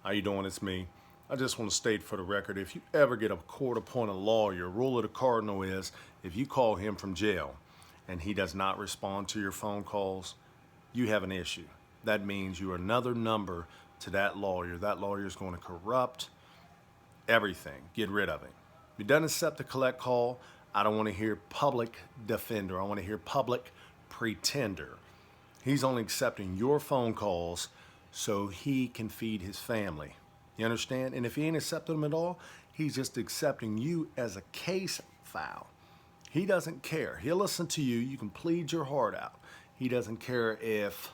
How you doing? It's me. I just want to state for the record, if you ever get a court-appointed lawyer, rule of the cardinal is if you call him from jail and he does not respond to your phone calls, you have an issue. That means you're another number to that lawyer. That lawyer is going to corrupt everything. Get rid of him. If he doesn't accept a collect call, I don't want to hear public defender. I want to hear public pretender. He's only accepting your phone calls so he can feed his family. You understand? And if he ain't accepting them at all, he's just accepting you as a case file. He doesn't care. He'll listen to you. You can plead your heart out. He doesn't care if,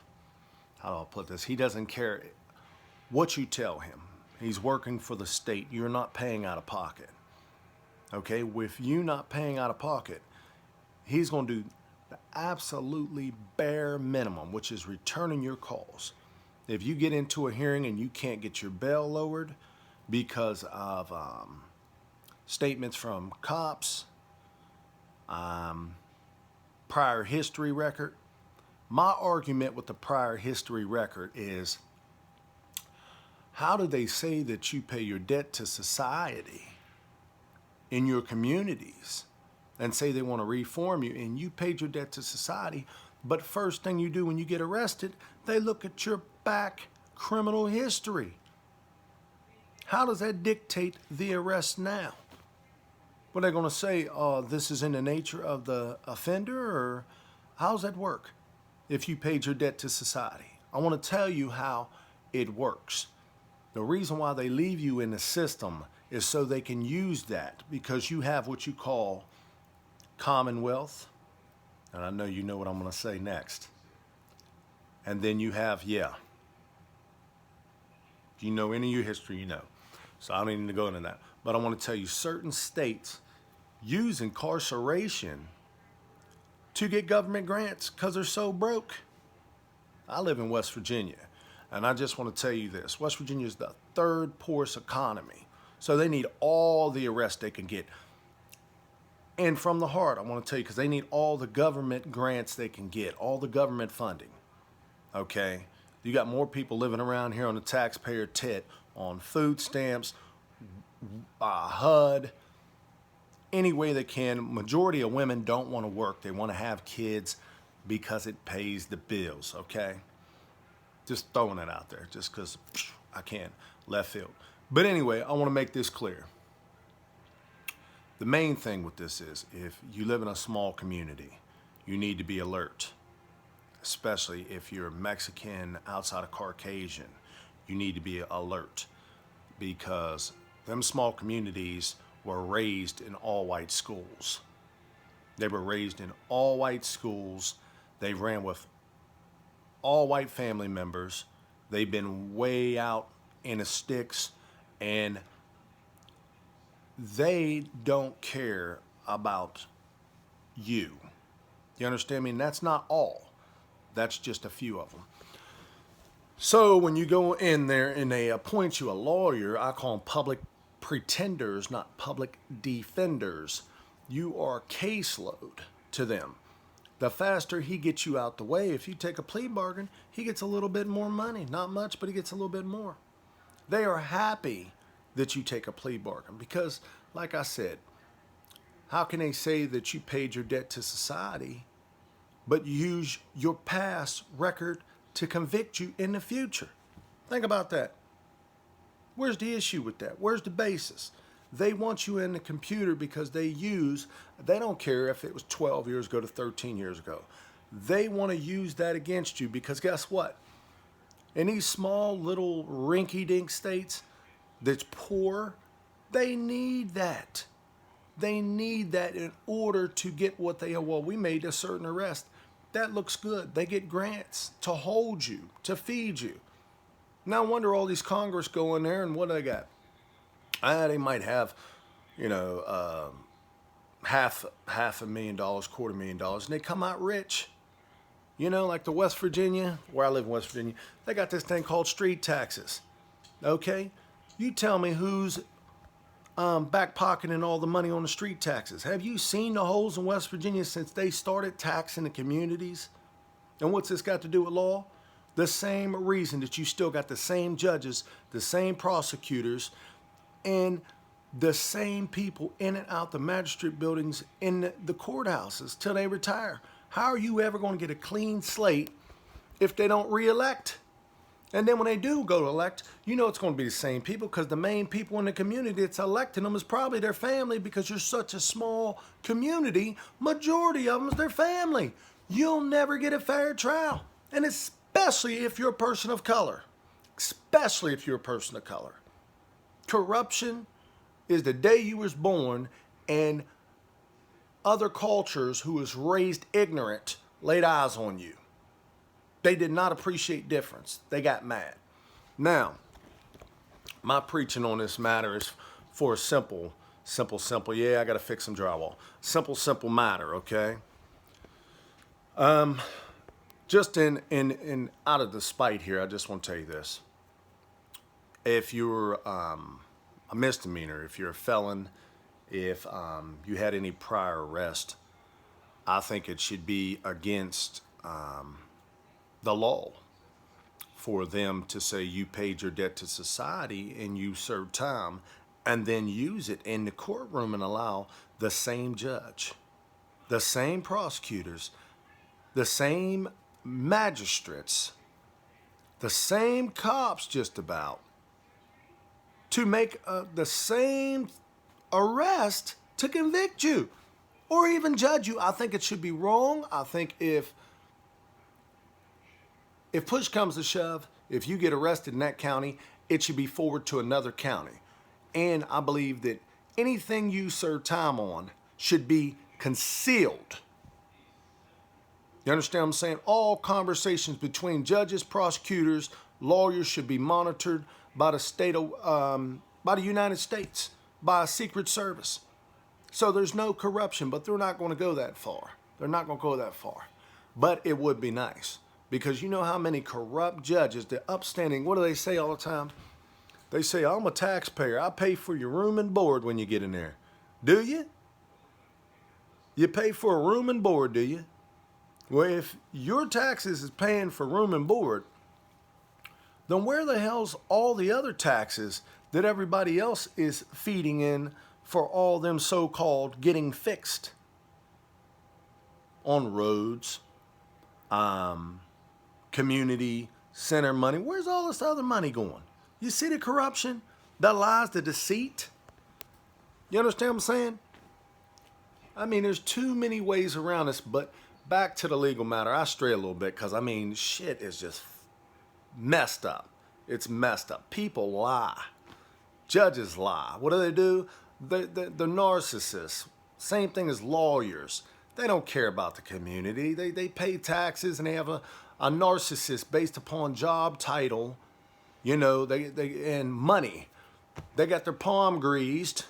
how do I put this? He doesn't care what you tell him. He's working for the state. You're not paying out of pocket. Okay? With you not paying out of pocket, he's going to do the absolutely bare minimum, which is returning your calls. If you get into a hearing and you can't get your bail lowered because of statements from cops, prior history record, my argument with the prior history record is, how do they say that you pay your debt to society in your communities and say they want to reform you and you paid your debt to society, but first thing you do when you get arrested, they look at your back criminal history? How does that dictate the arrest now? What are they going to say? This is in the nature of the offender, or how does that work if you paid your debt to society? I want to tell you how it works. The reason why they leave you in the system is so they can use that, because you have what you call commonwealth, and I know you know what I'm going to say next. And then you have, if you know any of your history, you know. So I don't even need to go into that. But I want to tell you, certain states use incarceration to get government grants because they're so broke. I live in West Virginia, and I just want to tell you this. West Virginia is the third poorest economy. So they need all the arrests they can get. And from the heart, I want to tell you, because they need all the government grants they can get, all the government funding. Okay? You got more people living around here on the taxpayer tit, on food stamps, HUD, any way they can. Majority of women don't want to work. They want to have kids because it pays the bills, okay? Just throwing it out there, just because I can. Left field. But anyway, I want to make this clear. The main thing with this is, if you live in a small community, you need to be alert. Especially if you're Mexican outside of Caucasian, you need to be alert, because them small communities were raised in all white schools. They were raised in all white schools. They ran with all white family members. They've been way out in the sticks, and they don't care about you. You understand me? And that's not all. That's just a few of them. So when you go in there and they appoint you a lawyer, I call them public pretenders, not public defenders. You are caseload to them. The faster he gets you out the way, if you take a plea bargain, he gets a little bit more money. Not much, but he gets a little bit more. They are happy that you take a plea bargain because, like I said, how can they say that you paid your debt to society but use your past record to convict you in the future? Think about that. Where's the issue with that? Where's the basis? They want you in the computer because they don't care if it was 12 years ago to 13 years ago. They want to use that against you because guess what? In these small little rinky-dink states that's poor, they need that. They need that in order to get what they, well, we made a certain arrest. That looks good. They get grants to hold you, to feed you. No wonder all these Congress go in there and what do they got? They might have, half $500,000, $250,000, and they come out rich. Like the West Virginia, where I live in West Virginia, they got this thing called street taxes. Okay? You tell me who's back pocketing all the money on the street taxes. Have you seen the holes in West Virginia since they started taxing the communities? And what's this got to do with law? The same reason that you still got the same judges, the same prosecutors, and the same people in and out the magistrate buildings in the courthouses till they retire. How are you ever going to get a clean slate if they don't re-elect? And then when they do go to elect, you know it's going to be the same people, because the main people in the community that's electing them is probably their family, because you're such a small community. Majority of them is their family. You'll never get a fair trial. And especially if you're a person of color. Especially if you're a person of color. Corruption is the day you was born, and other cultures who was raised ignorant laid eyes on you. They did not appreciate difference. They got mad. Now, my preaching on this matter is for a simple. Yeah, I got to fix some drywall. Simple matter, okay? Just in out of the spite here, I just want to tell you this. If you're a misdemeanor, if you're a felon, if you had any prior arrest, I think it should be against the law for them to say you paid your debt to society and you served time, and then use it in the courtroom and allow the same judge, the same prosecutors, the same magistrates, the same cops just about, to make the same arrest to convict you or even judge you. I think it should be wrong. I think if push comes to shove, if you get arrested in that county, it should be forwarded to another county. And I believe that anything you serve time on should be concealed. You understand what I'm saying? All conversations between judges, prosecutors, lawyers should be monitored by the United States, by a Secret Service. So there's no corruption, but they're not going to go that far. They're not going to go that far. But it would be nice, because you know how many corrupt judges, the upstanding, what do they say all the time? They say, I'm a taxpayer. I pay for your room and board when you get in there. Do you? You pay for a room and board, do you? Well, if your taxes is paying for room and board, then where the hell's all the other taxes that everybody else is feeding in for all them so-called getting fixed on roads, community center money? Where's all this other money going? You see the corruption, the lies, the deceit? You understand what I'm saying? I mean, there's too many ways around this, but back to the legal matter. I stray a little bit because, I mean, shit is just messed up. It's messed up. People lie. Judges lie. What do? They're narcissists. Same thing as lawyers. They don't care about the community. They pay taxes, and they have a narcissist based upon job title, you know, and money. They got their palm greased,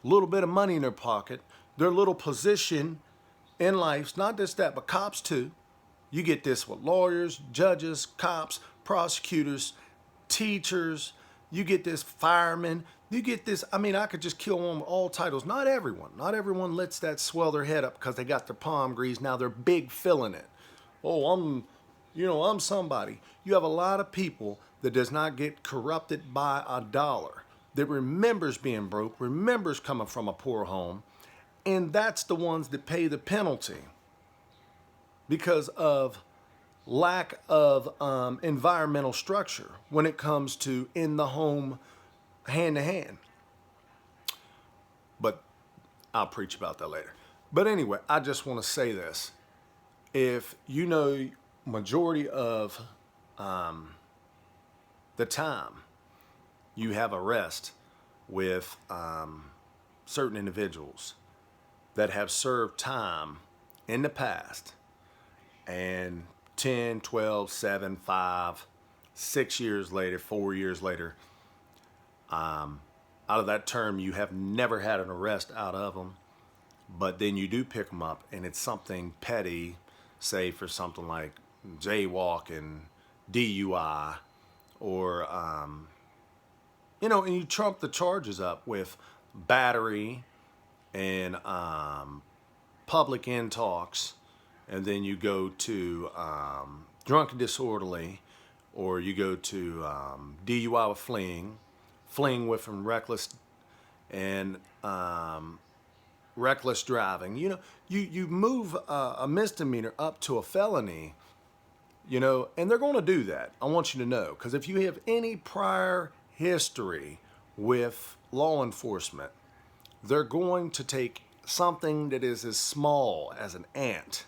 a little bit of money in their pocket, their little position in life. Not just that, but cops too. You get this with lawyers, judges, cops, prosecutors, teachers. You get this firemen. You get this. I mean, I could just kill them with all titles. Not everyone. Not everyone lets that swell their head up because they got their palm greased. Now they're big filling it. Oh, I'm somebody. You have a lot of people that does not get corrupted by a dollar, that remembers being broke, remembers coming from a poor home, and that's the ones that pay the penalty because of lack of environmental structure when it comes to in the home, hand to hand. But I'll preach about that later. But anyway, I just want to say this. If you know majority of the time you have arrest with certain individuals that have served time in the past, and 10, 12, 7, 5, 6 years later, 4 years later, out of that term, you have never had an arrest out of them, but then you do pick them up, and it's something petty, say for something like jaywalking, DUI, or, and you trump the charges up with battery and public in talks, and then you go to drunk and disorderly, or you go to DUI with fleeing with and and reckless driving. You know, you move a misdemeanor up to a felony, you know, and they're going to do that. I want you to know, because if you have any prior history with law enforcement, they're going to take something that is as small as an ant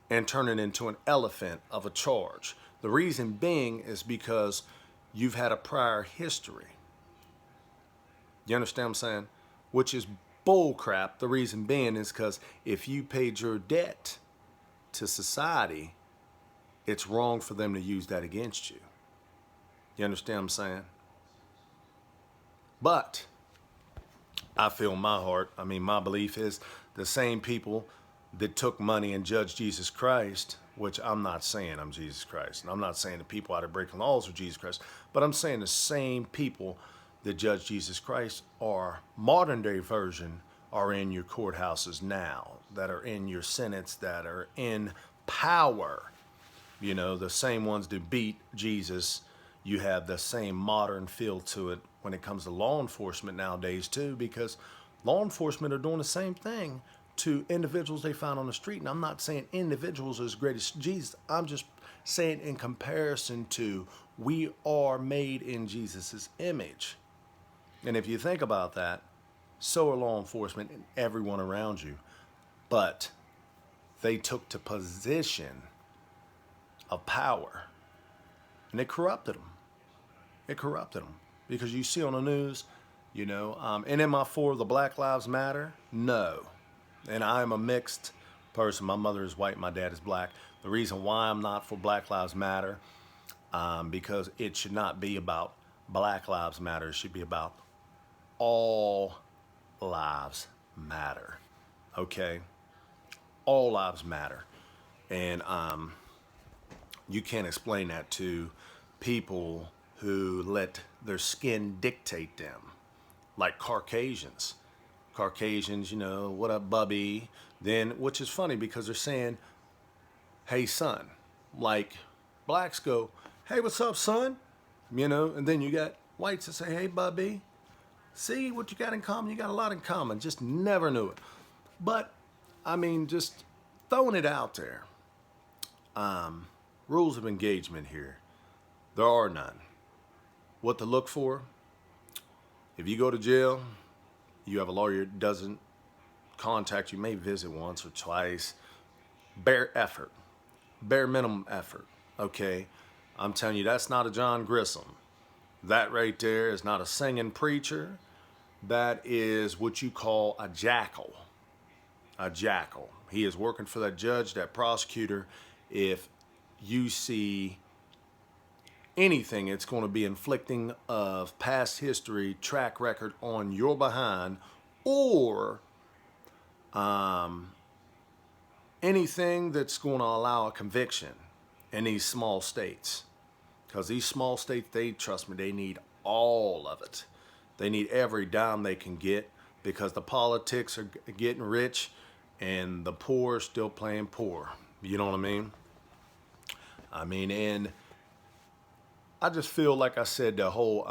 and turn it into an elephant of a charge. The reason being is because you've had a prior history. You understand what I'm saying? Which is bull crap. The reason being is because if you paid your debt to society, it's wrong for them to use that against you. You understand what I'm saying? But I feel in my heart, I mean, my belief is the same people that took money and judged Jesus Christ, which I'm not saying I'm Jesus Christ, and I'm not saying the people out there breaking laws are Jesus Christ, but I'm saying the same people that judge Jesus Christ are modern day version are in your courthouses now, that are in your senates, that are in power. You know, the same ones that beat Jesus, you have the same modern feel to it when it comes to law enforcement nowadays too, because law enforcement are doing the same thing to individuals they find on the street. And I'm not saying individuals are as great as Jesus. I'm just saying in comparison to, we are made in Jesus's image. And if you think about that, so are law enforcement and everyone around you. But they took to position of power, and it corrupted them. It corrupted them, because you see on the news, you know, and am I for the Black Lives Matter? No. And I'm a mixed person. My mother is white, my dad is black. The reason why I'm not for Black Lives Matter, because it should not be about Black Lives Matter. It should be about all lives matter. Okay? All lives matter. And you can't explain that to people who let their skin dictate them, like Caucasians. Caucasians, you know, what up, bubby? Then, which is funny because they're saying, hey, son. Like, blacks go, hey, what's up, son? You know, and then you got whites that say, hey, bubby. See what you got in common? You got a lot in common. Just never knew it. But, I mean, just throwing it out there. Rules of engagement here. There are none. What to look for? If you go to jail, you have a lawyer that doesn't contact you, may visit once or twice. Bare effort. Bare minimum effort. Okay? I'm telling you, that's not a John Grissom. That right there is not a singing preacher. That is what you call a jackal. A jackal. He is working for that judge, that prosecutor. If you see anything, it's going to be inflicting of past history, track record on your behind, or anything that's going to allow a conviction in these small states. Because these small states, trust me, they need all of it. They need every dime they can get, because the politics are getting rich and the poor are still playing poor. You know what I mean? And I just feel, like I said, the whole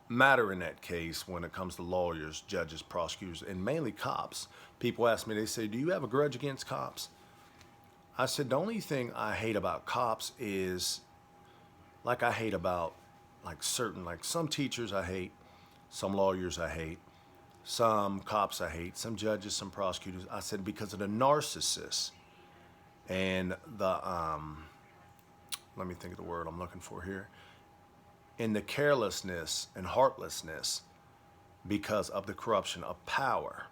matter in that case, when it comes to lawyers, judges, prosecutors, and mainly cops. People ask me, they say, do you have a grudge against cops? I said, the only thing I hate about cops is, like I hate about, like some teachers I hate, some lawyers I hate, some cops I hate, some judges, some prosecutors. I said, because of the narcissists and the, let me think of the word I'm looking for here, and the carelessness and heartlessness because of the corruption of power.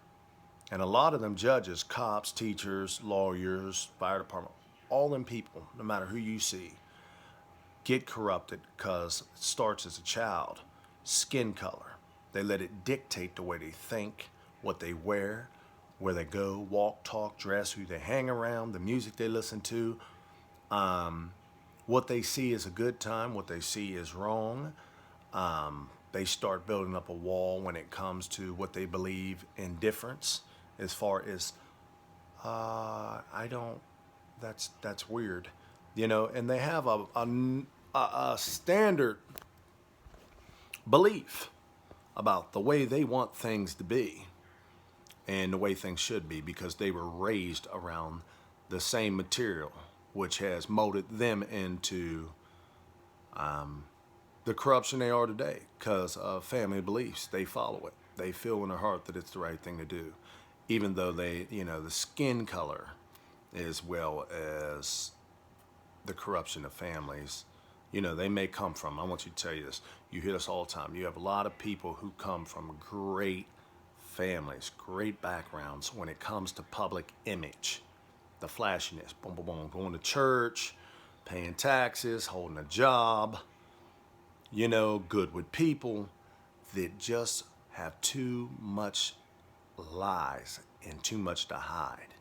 And a lot of them judges, cops, teachers, lawyers, fire department, all them people, no matter who you see, get corrupted because it starts as a child. Skin color. They let it dictate the way they think, what they wear, where they go, walk, talk, dress, who they hang around, the music they listen to. What they see is a good time, what they see is wrong. They start building up a wall when it comes to what they believe in difference. As far as, that's weird. and they have a standard belief about the way they want things to be and the way things should be because they were raised around the same material, which has molded them into the corruption they are today because of family beliefs. They follow it. They feel in their heart that it's the right thing to do, even though the skin color as well as the corruption of families, they may come from. I want you to tell you this. You hear this all the time. You have a lot of people who come from great families, great backgrounds when it comes to public image, the flashiness, boom, boom, boom, going to church, paying taxes, holding a job, good with people that just have too much lies and too much to hide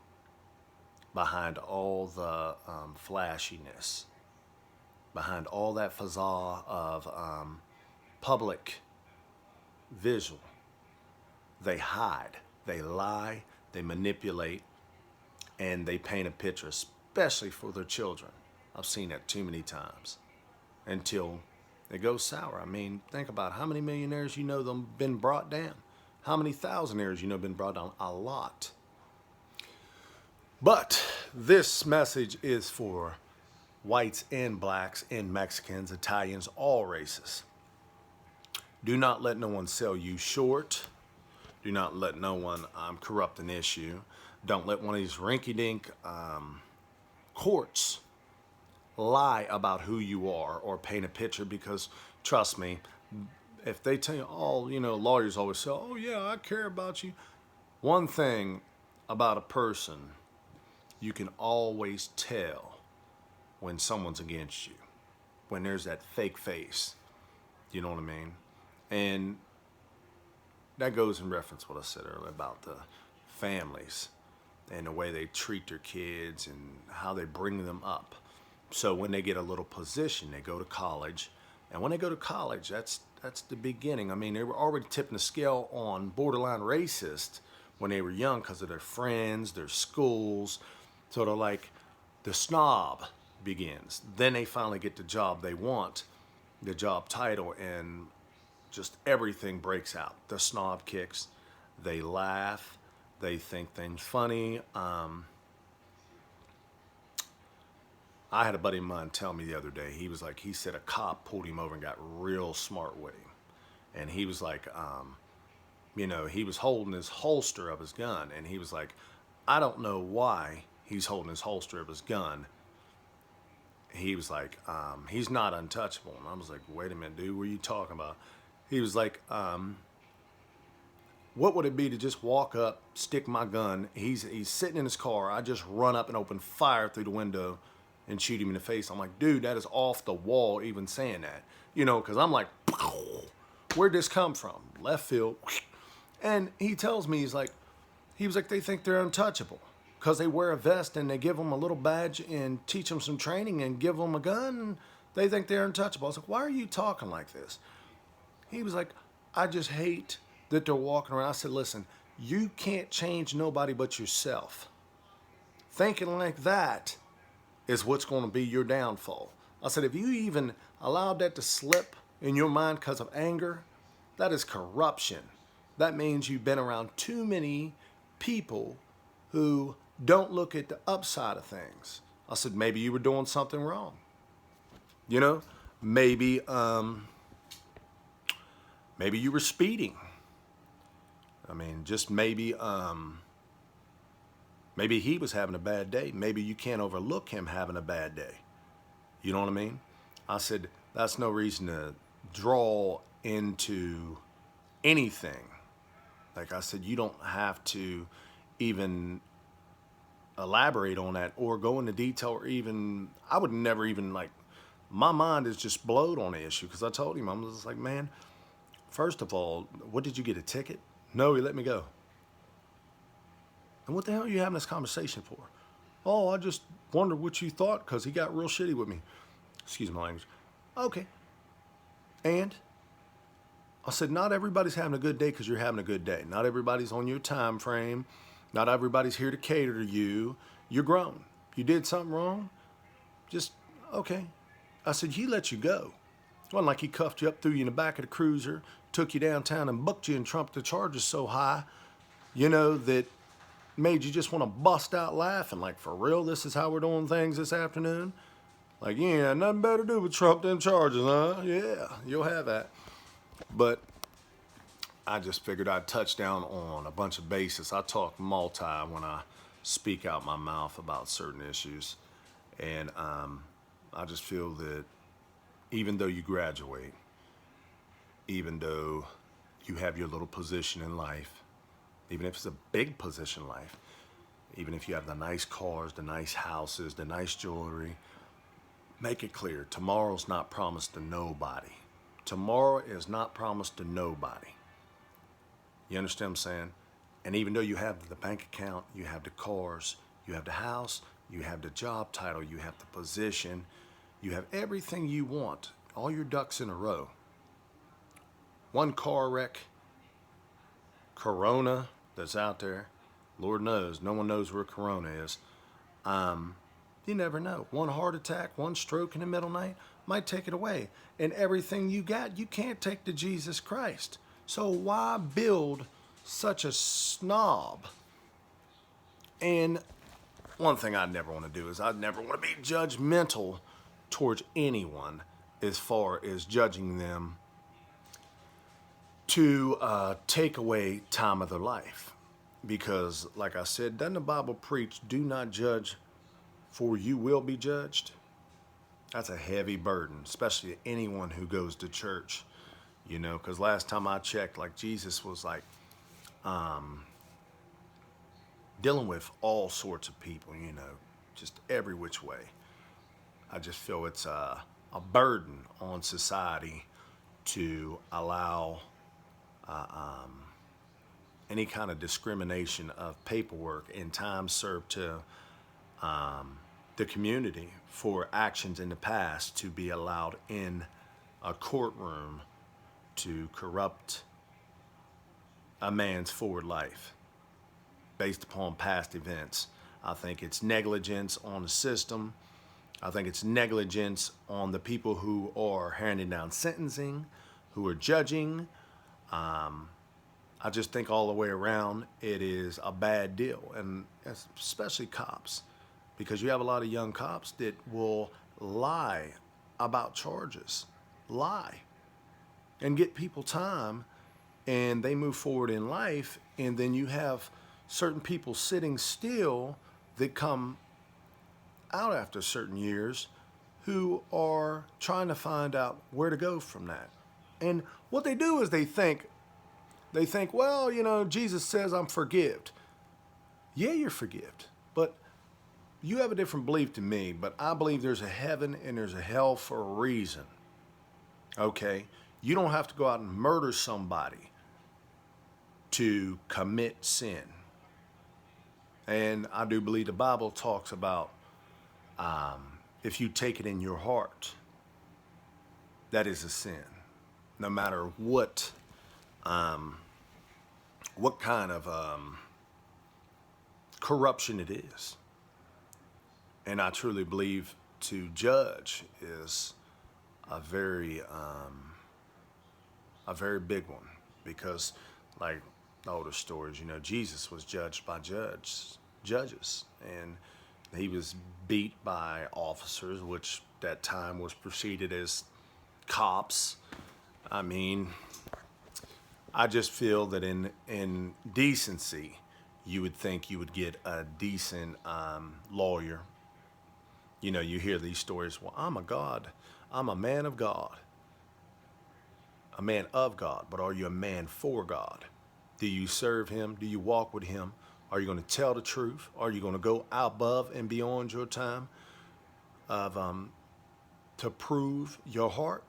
behind all the flashiness, behind all that facade of public visual. They hide, they lie, they manipulate, and they paint a picture, especially for their children. I've seen that too many times until it goes sour. I mean, think about how many millionaires them been brought down. How many thousandaires been brought down? A lot. But this message is for whites and blacks and Mexicans, Italians, all races. Do not let no one sell you short. Do not let no one corrupt an issue. Don't let one of these rinky-dink courts lie about who you are or paint a picture because, trust me, if they tell you, lawyers always say, oh yeah, I care about you. One thing about a person, you can always tell when someone's against you, when there's that fake face, you know what I mean? And that goes in reference to what I said earlier about the families and the way they treat their kids and how they bring them up. So when they get a little position, they go to college. And when they go to college, that's the beginning. I mean, they were already tipping the scale on borderline racist when they were young because of their friends, their schools. So they're like, the snob begins. Then they finally get the job they want, the job title, and just everything breaks out. The snob kicks. They laugh. They think things funny. I had a buddy of mine tell me the other day, he said a cop pulled him over and got real smart with him. And he was like, he was holding his holster of his gun. And he was like, I don't know why he's holding his holster of his gun. He was like, he's not untouchable. And I was like, wait a minute, dude, what are you talking about? He was like, what would it be to just walk up, stick my gun? He's sitting in his car. I just run up and open fire through the window and shoot him in the face. I'm like, dude, that is off the wall even saying that. Because I'm like, where'd this come from? Left field. And he tells me, he was like, they think they're untouchable because they wear a vest and they give them a little badge and teach them some training and give them a gun. And they think they're untouchable. I was like, why are you talking like this? He was like, I just hate that they're walking around. I said, listen, you can't change nobody but yourself. Thinking like that is what's going to be your downfall. I said, if you even allowed that to slip in your mind because of anger, that is corruption. That means you've been around too many people who don't look at the upside of things. I said, maybe you were doing something wrong. Maybe you were speeding. I mean, just maybe he was having a bad day. Maybe you can't overlook him having a bad day. You know what I mean? I said, that's no reason to draw into anything. Like I said, you don't have to even elaborate on that or go into detail or even, I would never even my mind is just blowed on the issue because I told him, I'm just like, man, first of all, what did you get, a ticket? No, he let me go. And what the hell are you having this conversation for? Oh, I just wondered what you thought because he got real shitty with me. Excuse my language. Okay. And I said, not everybody's having a good day because you're having a good day. Not everybody's on your time frame. Not everybody's here to cater to you. You're grown. You did something wrong, just Okay. I said, he let you go. It wasn't like he cuffed you up, threw you in the back of the cruiser, took you downtown and booked you and trumped the charges so high, that made you just want to bust out laughing. Like, for real, this is how we're doing things this afternoon? Like, you ain't had nothing better to do but trump them charges, huh? Yeah, you'll have that. But I just figured I'd touch down on a bunch of bases. I talk multi when I speak out my mouth about certain issues. And I just feel that even though you graduate, even though you have your little position in life, even if it's a big position in life, even if you have the nice cars, the nice houses, the nice jewelry, make it clear, tomorrow's not promised to nobody. Tomorrow is not promised to nobody. You understand what I'm saying? And even though you have the bank account, you have the cars, you have the house, you have the job title, you have the position, you have everything you want, all your ducks in a row. One car wreck, Corona that's out there, Lord knows, no one knows where Corona is. You never know. One heart attack, one stroke in the middle night might take it away. And everything you got, you can't take to Jesus Christ. So why build such a snob? And one thing I never want to do is I never want to be judgmental towards anyone as far as judging them to take away time of their life. Because, like I said, doesn't the Bible preach, do not judge, for you will be judged? That's a heavy burden, especially anyone who goes to church, because last time I checked, like, Jesus was like dealing with all sorts of people, just every which way. I just feel it's a burden on society to allow any kind of discrimination of paperwork and time served to the community for actions in the past to be allowed in a courtroom to corrupt a man's forward life based upon past events. I think it's negligence on the system. I think it's negligence on the people who are handing down sentencing, who are judging. I just think all the way around it is a bad deal, and especially cops, because you have a lot of young cops that will lie about charges, lie, and get people time, and they move forward in life, and then you have certain people sitting still that come out after certain years who are trying to find out where to go from that. And what they do is they think, well, Jesus says I'm forgived. Yeah, you're forgived, but you have a different belief than me, but I believe there's a heaven and there's a hell for a reason. Okay? You don't have to go out and murder somebody to commit sin. And I do believe the Bible talks about if you take it in your heart, that is a sin. No matter what kind of corruption it is. And I truly believe to judge is a very big one, because, like older stories, Jesus was judged by judges, and he was beat by officers, which that time was preceded as cops. I mean, I just feel that in decency, you would think you would get a decent lawyer. You hear these stories, well, I'm a man of God. A man of God, but are you a man for God? Do you serve him? Do you walk with him? Are you going to tell the truth? Are you going to go above and beyond your time of to prove your heart?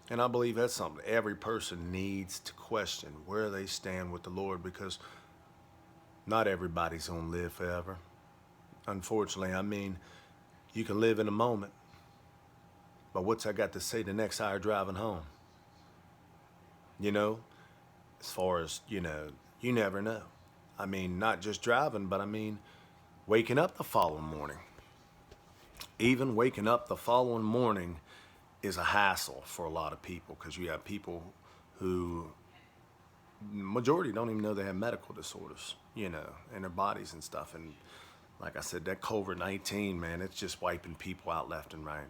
And I believe that's something every person needs to question, where they stand with the Lord, because not everybody's going to live forever. Unfortunately, you can live in a moment, but what's I got to say the next hour driving home? As far as, you never know. Not just driving, but waking up the following morning. Even waking up the following morning is a hassle for a lot of people, because you have people who, majority don't even know they have medical disorders, in their bodies and stuff. And like I said, that COVID-19, man, it's just wiping people out left and right.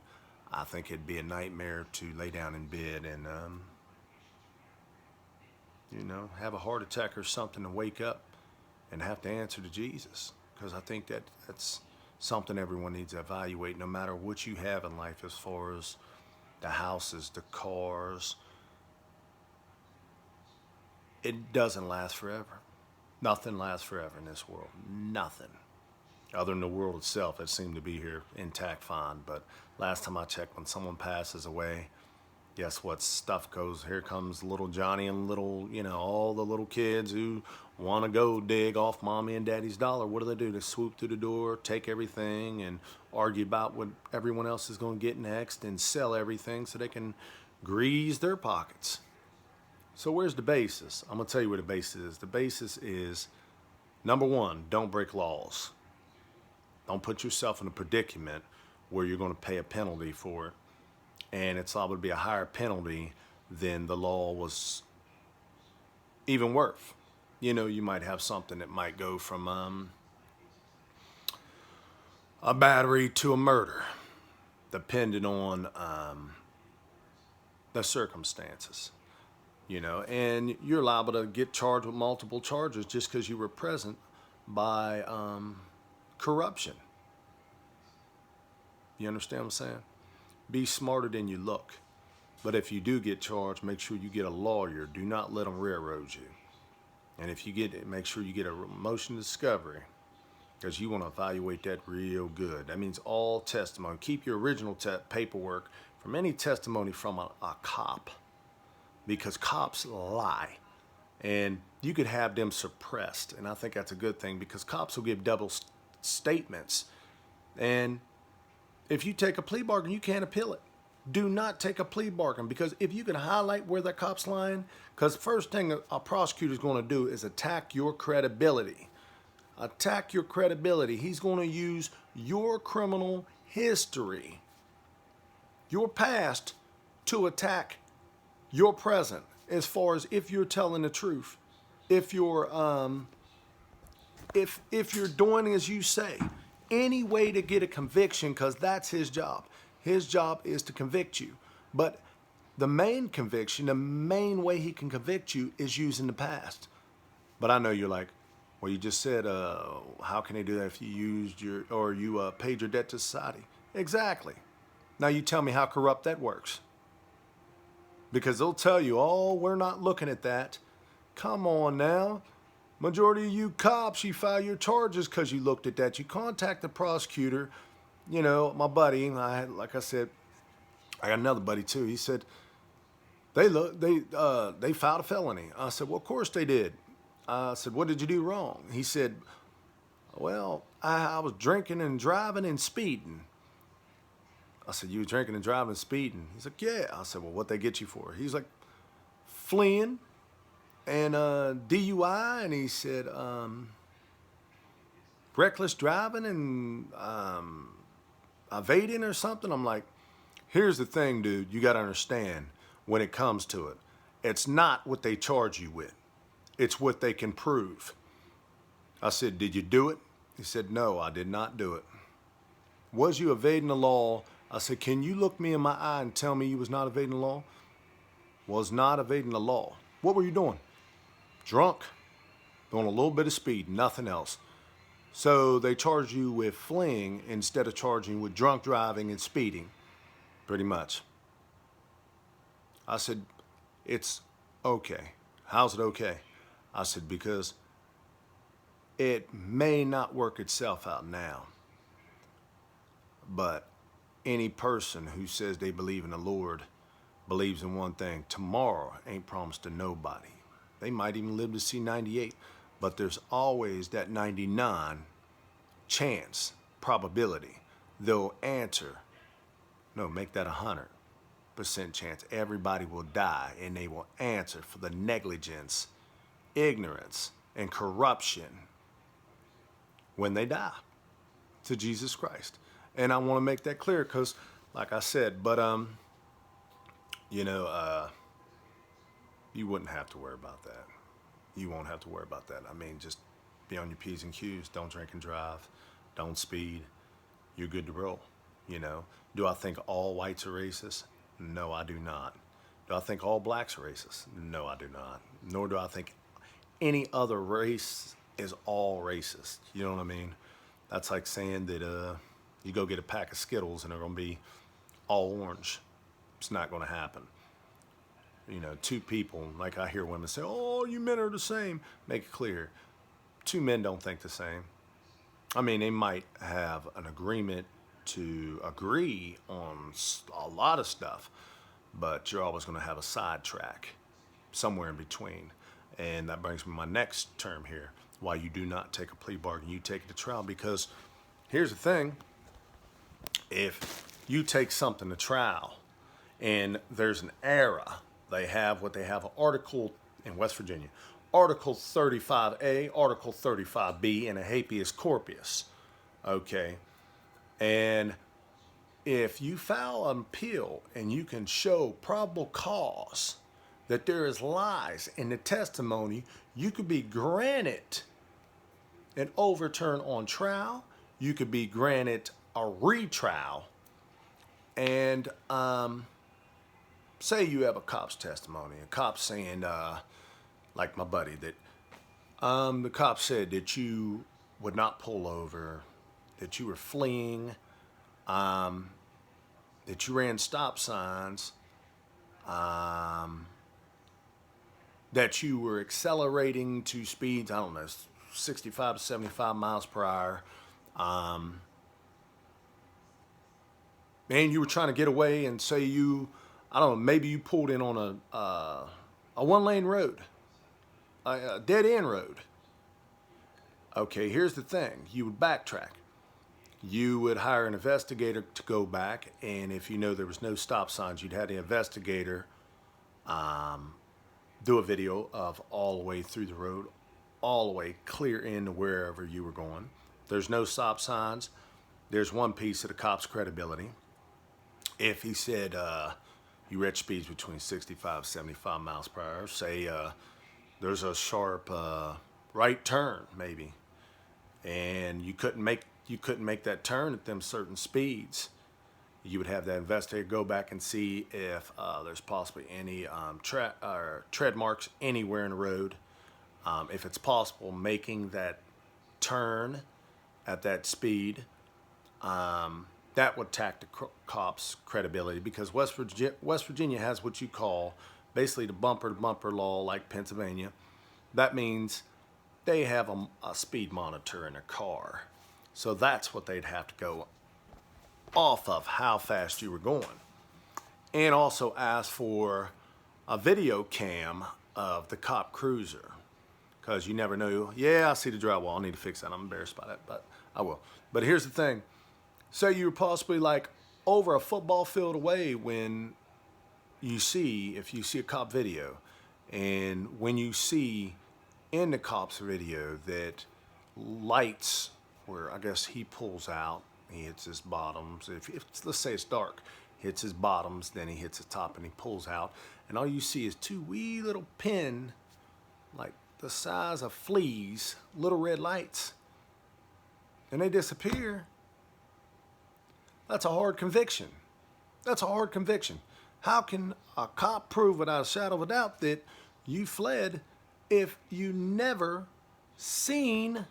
I think it'd be a nightmare to lay down in bed and, have a heart attack or something and wake up and have to answer to Jesus. Because I think that's something everyone needs to evaluate, no matter what you have in life, as far as the houses, the cars. It doesn't last forever. Nothing lasts forever in this world. Nothing. Other than the world itself, that seemed to be here intact fine. But last time I checked, when someone passes away, guess what? Stuff goes. Here comes little Johnny and all the little kids who want to go dig off mommy and daddy's dollar. What do? They swoop through the door, take everything, and argue about what everyone else is going to get next, and sell everything so they can grease their pockets. So where's the basis? I'm going to tell you where the basis is. The basis is, number one, don't break laws. Don't put yourself in a predicament where you're going to pay a penalty for it. And it's liable to be a higher penalty than the law was even worth. You might have something that might go from a battery to a murder, depending on the circumstances. And you're liable to get charged with multiple charges just because you were present by corruption. You understand what I'm saying? Be smarter than you look. But if you do get charged, make sure you get a lawyer. Do not let them railroad you. And if you get it, make sure you get a motion of discovery, because you want to evaluate that real good. That means all testimony. Keep your original paperwork from any testimony from a cop, because cops lie. And you could have them suppressed. And I think that's a good thing, because cops will give double statements. And if you take a plea bargain, you can't appeal it. Do not take a plea bargain, because if you can highlight where the cop's lying, because first thing a prosecutor is going to do is attack your credibility. Attack your credibility. He's going to use your criminal history, your past, to attack your present, as far as if you're telling the truth, if you're if you're doing as you say. Any way to get a conviction, because that's his job. His job is to convict you. But the main conviction, the main way he can convict you, is using the past. But I know you're like, well, you just said, how can they do that if you used you paid your debt to society? Exactly. Now you tell me how corrupt that works. Because they'll tell you, oh, we're not looking at that. Come on now. Majority of you cops, you file your charges because you looked at that. You contact the prosecutor. My buddy, like I said, I got another buddy too. He said, they filed a felony. I said, well, of course they did. I said, what did you do wrong? He said, well, I was drinking and driving and speeding. I said, you were drinking and driving and speeding? He's like, yeah. I said, well, what they get you for? He's like, fleeing and DUI. And he said, reckless driving and evading or something. I'm like, here's the thing, dude. You got to understand, when it comes to it, it's not what they charge you with. It's what they can prove. I said, did you do it? He said, no, I did not do it. Was you evading the law? I said, can you look me in my eye and tell me you was not evading the law? Was not evading the law. What were you doing? Drunk, doing a little bit of speed, nothing else. So they charge you with fleeing instead of charging you with drunk driving and speeding, pretty much. I said, it's okay. How's it okay? I said, because it may not work itself out now, but any person who says they believe in the Lord believes in one thing. Tomorrow ain't promised to nobody. They might even live to see 98, but there's always that 99 chance, probability. They'll answer. No, make that 100% chance. Everybody will die, and they will answer for the negligence, ignorance, and corruption when they die to Jesus Christ. And I want to make that clear because, like I said, but you wouldn't have to worry about that. You won't have to worry about that. I mean, just be on your P's and Q's. Don't drink and drive. Don't speed. You're good to roll. Do I think all whites are racist? No, I do not. Do I think all blacks are racist? No, I do not. Nor do I think any other race is all racist. You know what I mean? That's like saying that you go get a pack of Skittles and they're going to be all orange. It's not going to happen. Two people, like I hear women say, oh, you men are the same. Make it clear. Two men don't think the same. I mean, they might have an agreement to agree on a lot of stuff, but you're always going to have a sidetrack somewhere in between. And that brings me to my next term here. Why you do not take a plea bargain, you take it to trial. Because here's the thing. If you take something to trial and there's an error, they have an article in West Virginia, Article 35A, Article 35B, and a habeas corpus. Okay. And if you file an appeal and you can show probable cause that there is lies in the testimony, you could be granted an overturn on trial. You could be granted a retrial. And say you have a cop's testimony, a cop saying, like my buddy, that the cop said that you would not pull over, that you were fleeing, that you ran stop signs, that you were accelerating to speeds, I don't know, 65 to 75 miles per hour, and you were trying to get away, and say I don't know, maybe you pulled in on a one-lane road, a dead-end road. Okay, here's the thing. You would backtrack. You would hire an investigator to go back, and if you know there was no stop signs, you'd have the investigator do a video of all the way through the road, all the way clear into wherever you were going. There's no stop signs. There's one piece of the cop's credibility. If he said you reached speeds between 65 and 75 miles per hour, say there's a sharp right turn maybe, and you couldn't make that turn at them certain speeds, you would have that investigator go back and see if there's possibly any tread marks anywhere in the road. If it's possible, making that turn at that speed, that would attack the cops' credibility, because West Virginia has what you call basically the bumper-to-bumper law, like Pennsylvania. That means they have a speed monitor in a car. So that's what they'd have to go off of, how fast you were going. And also ask for a video cam of the cop cruiser, because you never know. Yeah, I see the drywall. I need to fix that. I'm embarrassed by that, but I will. But here's the thing. Say you were possibly like over a football field away when if you see a cop video, and when you see in the cop's video that lights where I guess he pulls out, he hits his bottoms. If let's say it's dark, hits his bottoms, then he hits the top and he pulls out, and all you see is two wee little pin, like the size of fleas, little red lights, and they disappear. That's a hard conviction. That's a hard conviction. How can a cop prove without a shadow of a doubt that you fled if you never seen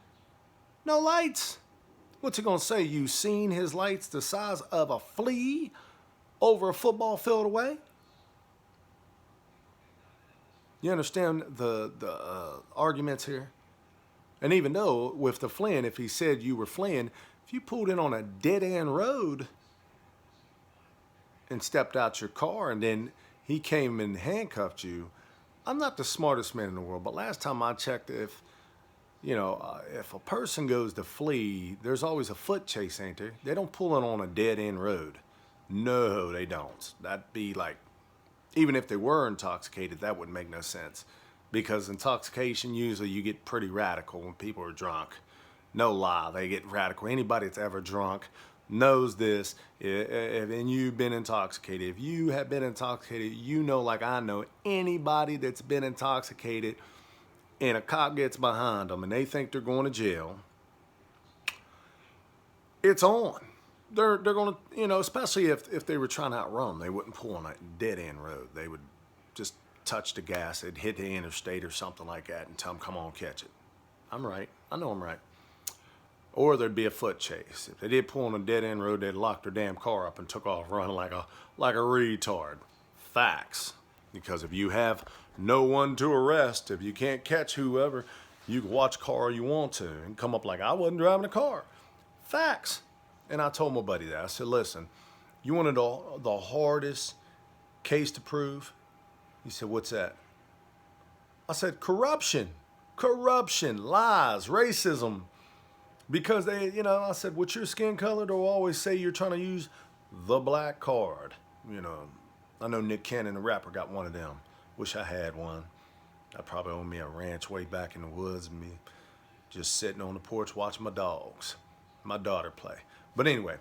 no lights? What's he gonna say? You seen his lights the size of a flea over a football field away? You understand the arguments here? And even though with the fleeing, if he said you were fleeing, if you pulled in on a dead-end road and stepped out your car and then he came and handcuffed you, I'm not the smartest man in the world, but last time I checked, if a person goes to flee, there's always a foot chase, ain't there? They don't pull in on a dead-end road. No, they don't. That'd be like, even if they were intoxicated, that wouldn't make no sense. Because intoxication, usually you get pretty radical when people are drunk. No lie, they get radical. Anybody that's ever drunk, knows this. And you've been intoxicated. If you have been intoxicated, you know, like I know, anybody that's been intoxicated and a cop gets behind them and they think they're going to jail, it's on. They're going to, you know, especially if they were trying to outrun them, they wouldn't pull on a dead end road. They would just touch the gas. They'd hit the interstate or something like that and tell them, come on, catch it. I'm right. I know I'm right. Or there'd be a foot chase. If they did pull on a dead end road, they'd lock their damn car up and took off running like a retard. Facts. Because if you have no one to arrest, if you can't catch whoever, you can watch a car you want to and come up like, I wasn't driving a car. Facts. And I told my buddy that. I said, listen, you wanted the hardest case to prove? He said, what's that? I said, corruption. Corruption, lies, racism. Because they, you know, I said, what's your skin color? They'll always say you're trying to use the black card. You know, I know Nick Cannon, the rapper, got one of them. Wish I had one. I probably owned me a ranch way back in the woods and me just sitting on the porch watching my dogs, my daughter play. But anyway,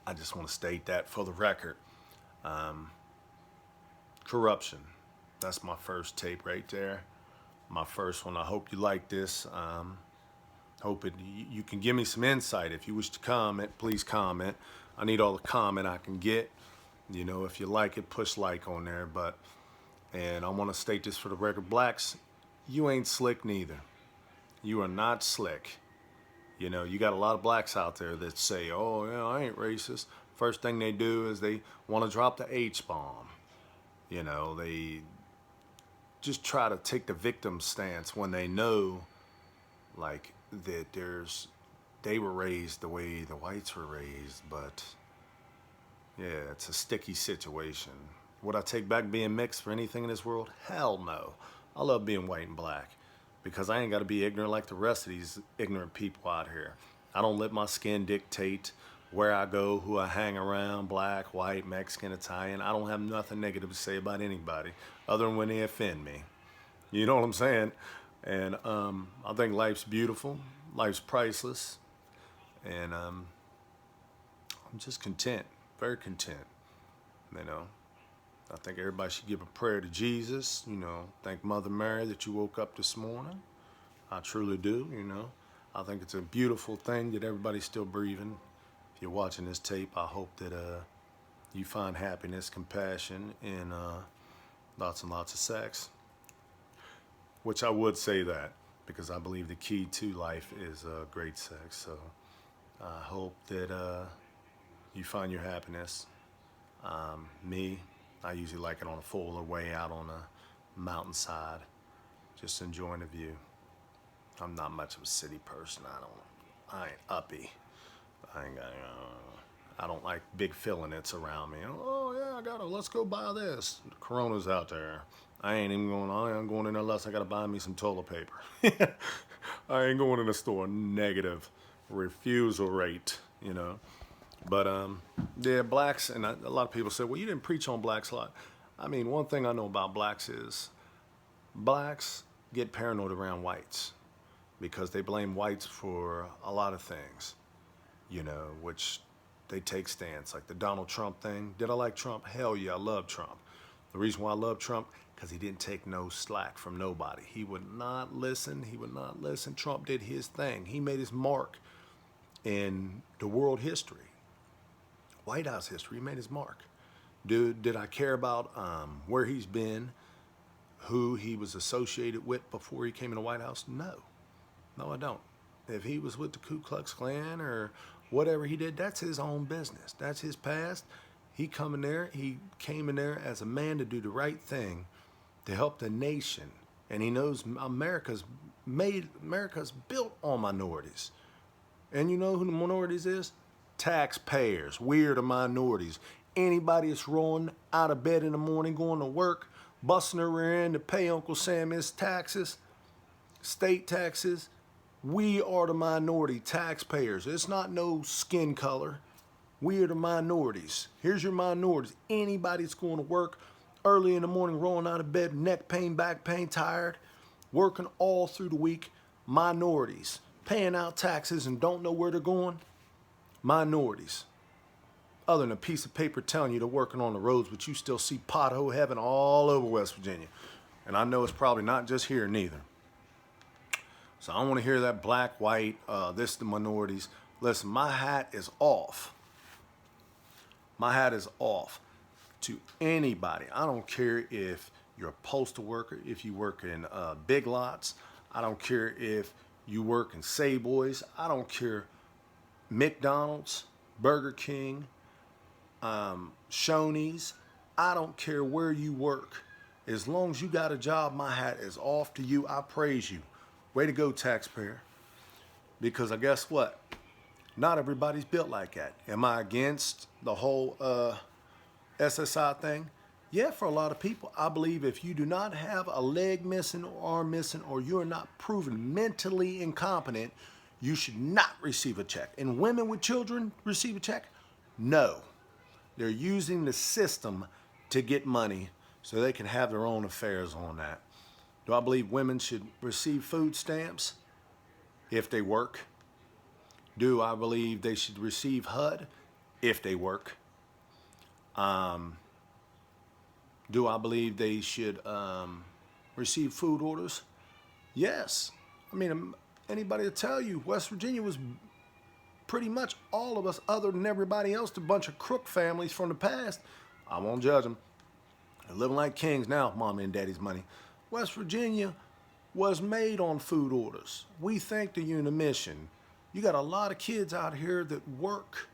I just want to state that for the record. Corruption. That's my first tape right there. My first one. I hope you like this. Hope you can give me some insight. If you wish to comment, please comment. I need all the comment I can get. You know, if you like it, push like on there. And I want to state this for the record, blacks, you ain't slick neither. You are not slick. You know, you got a lot of blacks out there that say, oh, yeah, I ain't racist. First thing they do is they want to drop the H-bomb. You know, they just try to take the victim stance when they know, like, that they were raised the way the whites were raised, but yeah, it's a sticky situation. Would I take back being mixed for anything in this world? Hell no. I love being white and black because I ain't got to be ignorant like the rest of these ignorant people out here. I don't let my skin dictate where I go, who I hang around, black, white, Mexican, Italian. I don't have nothing negative to say about anybody other than when they offend me. You know what I'm saying? And I think life's beautiful, life's priceless, and I'm just content, very content, you know. I think everybody should give a prayer to Jesus, you know, thank Mother Mary that you woke up this morning. I truly do, you know. I think it's a beautiful thing that everybody's still breathing. If you're watching this tape, I hope that you find happiness, compassion, and lots and lots of sex. Which I would say that because I believe the key to life is great sex. So I hope that you find your happiness. Me, I usually like it on a fuller way out on a mountainside, just enjoying the view. I'm not much of a city person. I ain't uppy. I don't like big fill-in-its around me. Oh yeah, let's go buy this. The Corona's out there. I ain't going in there unless I gotta buy me some toilet paper. I ain't going in the store. Negative refusal rate, you know. But yeah, blacks, and a lot of people say, well, you didn't preach on blacks a lot. I mean, one thing I know about blacks is blacks get paranoid around whites because they blame whites for a lot of things, you know, which they take stance. Like the Donald Trump thing. Did I like Trump? Hell yeah, I love Trump. The reason why I love Trump, because he didn't take no slack from nobody. He would not listen. Trump did his thing. He made his mark in the world history. White House history, he made his mark. Did I care about where he's been, who he was associated with before he came in the White House? No, I don't. If he was with the Ku Klux Klan or whatever he did, that's his own business. That's his past. He came in there as a man to do the right thing, to help the nation. And he knows America's built on minorities. And you know who the minorities is? Taxpayers. We're the minorities. Anybody that's rolling out of bed in the morning, going to work, busting their rear end to pay Uncle Sam his taxes, state taxes, we are the minority taxpayers. It's not no skin color. We are the minorities. Here's your minorities. Anybody that's going to work early in the morning, rolling out of bed, neck pain, back pain, tired, working all through the week, minorities, paying out taxes and don't know where they're going. minorities, other than a piece of paper telling you they're working on the roads, but you still see pothole heaven all over West Virginia. And I know it's probably not just here neither. So I don't want to hear that black, white, this the minorities. Listen, my hat is off. My hat is off to anybody. I don't care if you're a postal worker, if you work in Big Lots. I don't care if you work in Savoys. I don't care. McDonald's, Burger King, Shoney's. I don't care where you work. As long as you got a job, my hat is off to you. I praise you. Way to go, taxpayer. Because I guess what? Not everybody's built like that. Am I against the whole SSI thing? Yeah, for a lot of people. I believe if you do not have a leg missing or arm missing, or you're not proven mentally incompetent, you should not receive a check. And women with children receive a check? No. They're using the system to get money so they can have their own affairs on that. Do I believe women should receive food stamps if they work? Do I believe they should receive HUD if they work? Do I believe they should receive food orders? Yes. I mean, anybody will tell you West Virginia was pretty much all of us, other than everybody else, a bunch of crook families from the past. I won't judge them. They're living like kings now, mommy and daddy's money. West Virginia was made on food orders. We thank the Unimission. You got a lot of kids out here that work.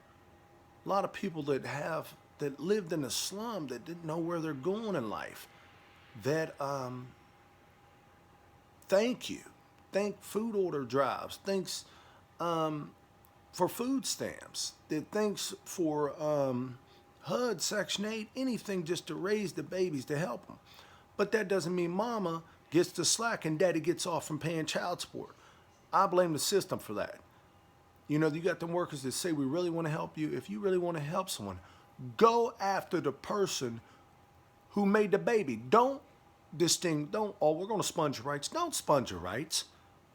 A lot of people that lived in the slum that didn't know where they're going in life. That thank you. Thank food order drives. Thanks for food stamps. Thanks for HUD, Section 8, anything just to raise the babies to help them. But that doesn't mean mama gets the slack and daddy gets off from paying child support. I blame the system for that. You know, you got them workers that say, we really want to help you. If you really want to help someone, go after the person who made the baby. Don't, oh, we're going to sponge your rights. Don't sponge your rights.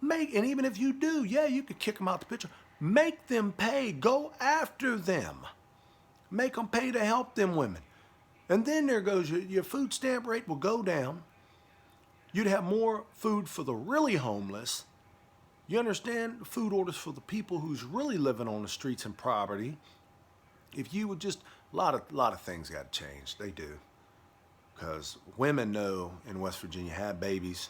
And even if you do, yeah, you could kick them out the picture. Make them pay. Go after them. Make them pay to help them women. And then there goes your food stamp rate will go down. You'd have more food for the really homeless. You understand? Food orders for the people who's really living on the streets in poverty. If you would just, a lot of things got to change. They do. Because women know in West Virginia have babies.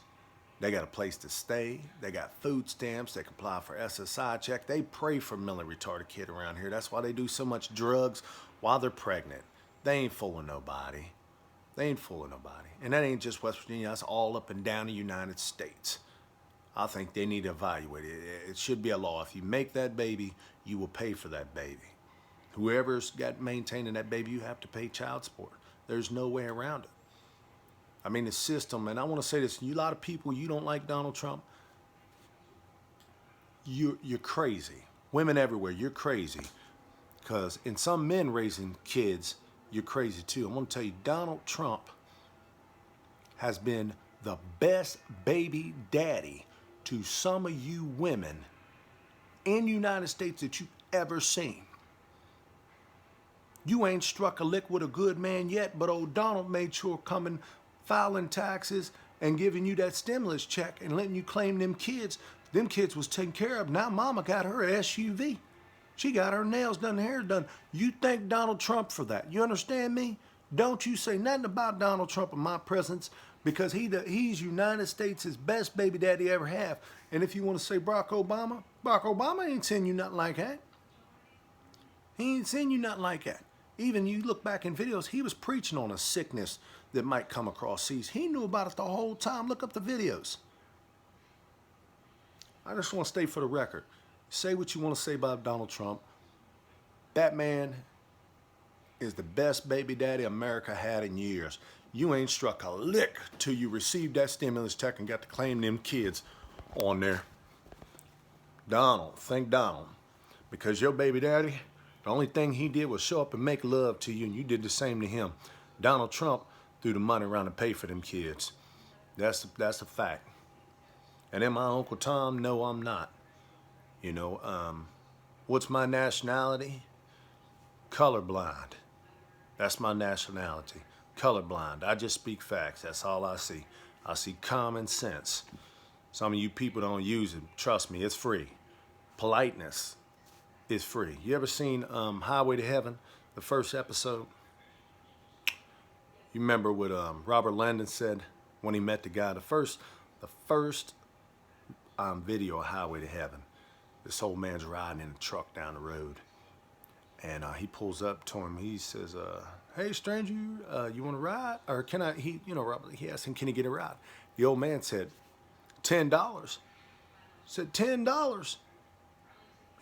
They got a place to stay. They got food stamps. They can apply for SSI check. They pray for mentally retarded kid around here. That's why they do so much drugs while they're pregnant. They ain't fooling nobody. They ain't fooling nobody. And that ain't just West Virginia. That's all up and down the United States. I think they need to evaluate it. It should be a law. If you make that baby, you will pay for that baby. Whoever's got maintaining that baby, you have to pay child support. There's no way around it. I mean, the system, and I want to say this, you, a lot of people, you don't like Donald Trump, you're crazy. Women everywhere, you're crazy. Because in some men raising kids, you're crazy too. I'm going to tell you, Donald Trump has been the best baby daddy to some of you women in the United States that you've ever seen. You ain't struck a lick with a good man yet, but old Donald made sure coming, filing taxes and giving you that stimulus check and letting you claim them kids was taken care of. Now mama got her SUV. She got her nails done, hair done. You thank Donald Trump for that. You understand me? Don't you say nothing about Donald Trump in my presence, because he's United States' best baby daddy ever have. And if you want to say Barack Obama ain't seen you nothing like that. He ain't seen you nothing like that. Even you look back in videos, he was preaching on a sickness that might come across seas. He knew about it the whole time. Look up the videos. I just want to state for the record, say what you want to say about Donald Trump. That man is the best baby daddy America had in years. You ain't struck a lick till you received that stimulus check and got to claim them kids on there. Donald, thank Donald. Because your baby daddy, the only thing he did was show up and make love to you, and you did the same to him. Donald Trump threw the money around to pay for them kids. That's a fact. And then my Uncle Tom, no, I'm not. You know, What's my nationality? Colorblind. That's my nationality. Colorblind. I just speak facts. That's all I see. I see common sense. Some of you people don't use it. Trust me, it's free. Politeness is free. You ever seen Highway to Heaven, the first episode? You remember what Robert Landon said when he met the guy? The first video of Highway to Heaven. This old man's riding in a truck down the road, and he pulls up to him. He says, "Hey, stranger, you want to ride? Or can I?" Robert, he asked him, "Can he get a ride?" The old man said, $10. Said $10.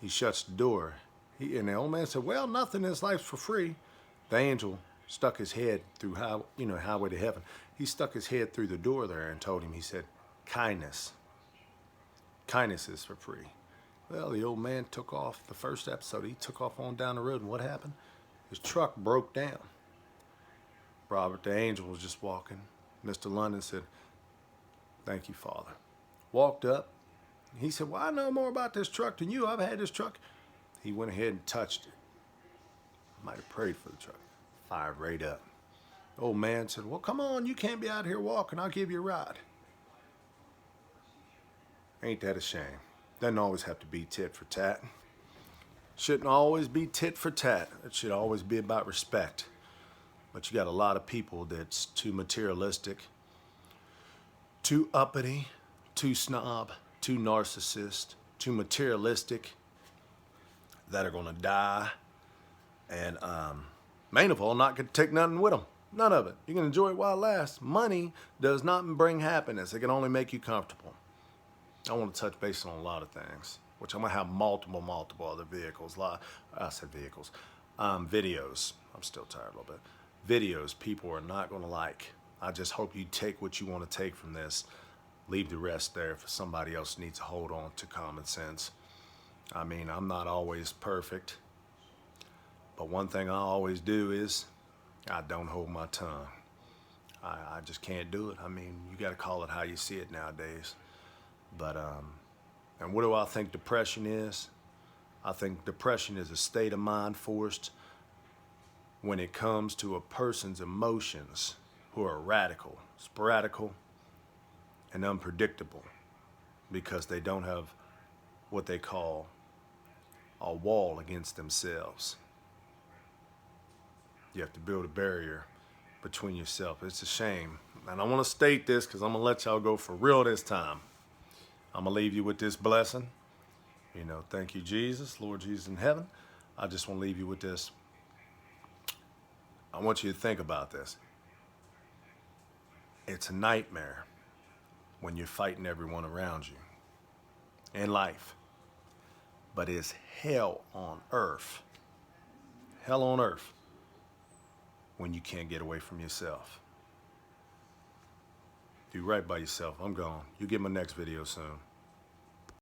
He shuts the door. And the old man said, "Well, nothing in this life's for free." The angel stuck his head through Highway to Heaven. He stuck his head through the door there and told him, he said, "Kindness. Kindness is for free." Well, the old man took off. The first episode, he took off on down the road, and what happened? His truck broke down. Robert the angel was just walking. Mr. London said, "Thank you, Father." Walked up. He said, "Well, I know more about this truck than you. I've had this truck." He went ahead and touched it. Might have prayed for the truck. Fired right up. The old man said, "Well, come on, you can't be out here walking. I'll give you a ride." Ain't that a shame? Doesn't always have to be tit for tat. Shouldn't always be tit for tat. It should always be about respect. But you got a lot of people that's too materialistic, too uppity, too snob, too narcissist, too materialistic, that are going to die. And main of all, not going to take nothing with them. None of it. You can enjoy it while it lasts. Money does not bring happiness. It can only make you comfortable. I want to touch base on a lot of things, which I'm going to have multiple other vehicles. Videos. I'm still tired a little bit. Videos people are not going to like. I just hope you take what you want to take from this. Leave the rest there for somebody else who needs to hold on to common sense. I mean, I'm not always perfect. But one thing I always do is I don't hold my tongue. I just can't do it. I mean, you got to call it how you see it nowadays. But, and what do I think depression is? I think depression is a state of mind forced when it comes to a person's emotions who are radical, sporadical, and unpredictable because they don't have what they call a wall against themselves. You have to build a barrier between yourself. It's a shame. And I want to state this because I'm going to let y'all go for real this time. I'm going to leave you with this blessing. Thank you, Jesus, Lord Jesus in heaven. I just want to leave you with this. I want you to think about this. It's a nightmare when you're fighting everyone around you in life. But it's hell on earth. Hell on earth when you can't get away from yourself. Do right by yourself. I'm gone. You get my next video soon.